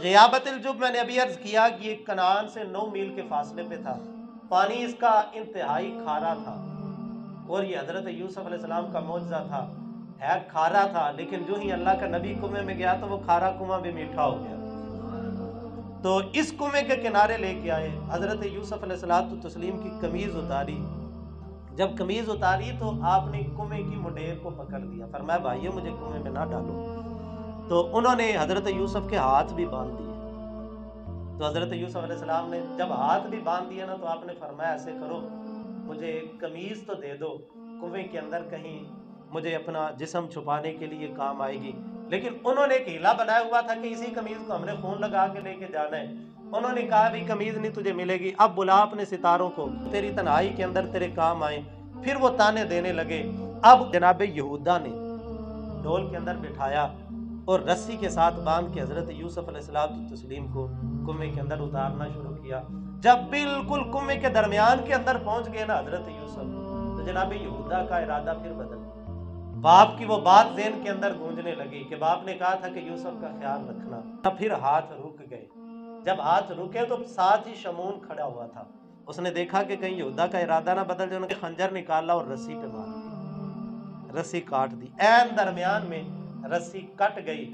ग़ियाबतुल जुब मैंने अभी अर्ज किया कि ये कनान से 9 मील के फासले पे था। पानी इसका इंतहाई खारा था और ये हज़रत यूसुफ अलैहिस्सलाम का मौजज़ा था। है खारा था, लेकिन जो ही अल्लाह का नबी कुएं में गया तो वो खारा कुआं भी मीठा हो गया। तो इस कुएं के किनारे लेके आए, हज़रत यूसुफ अलैहिस्सलातु तस्लीम की कमीज़ उतारी। जब कमीज़ उतारी तो आपने कुएं की मुंडेर को पकड़ लिया, फरमाया भाइयों मुझे कुएं में ना डालो। तो उन्होंने हज़रत यूसुफ के हाथ भी बांध दिए। तो हज़रत यूसुफ अलैहिस्सलाम ने जब हाथ भी बांध दिए ना, तो आपने फरमाया ऐसे करो, मुझे कमीज़ तो दे दो, कुएं के अंदर कहीं मुझे अपना जिस्म छुपाने के लिए काम आएगी। लेकिन उन्होंने एक हीला बनाया हुआ था कि इसी कमीज़ को हमने खून लगा के लेके जाना है। उन्होंने कहा भी कमीज़ नहीं तुझे मिलेगी, अब बुला अपने सितारों को, तेरी तन्हाई के अंदर तेरे काम आए। फिर वो ताने देने लगे। अब जनाब यहूदा ने ढोल के अंदर बिठाया और रस्सी के साथ बांध के हज़रत यूसुफ अलैहिस्सलातु तस्लीम को कुएं के अंदर उतारना शुरू किया। जब बिल्कुल कुएं के दरमियान के अंदर पहुंच गए ना हज़रत यूसुफ, तो जनाब यहूदा का इरादा फिर बदल गया। बाप की वो बात ज़हन के अंदर गूंजने लगी कि बाप ने कहा था कि यूसुफ का ख्याल रखना। फिर हाथ रुक गए। जब हाथ रुके तो साथ ही शमून खड़ा हुआ था। उसने देखा कि कहीं यहूदा का इरादा ना बदल जाए, उन्होंने खंजर निकाला और रस्सी पे मार दी, रस्सी काट दी। ऐन दरमियान में रस्सी कट गई।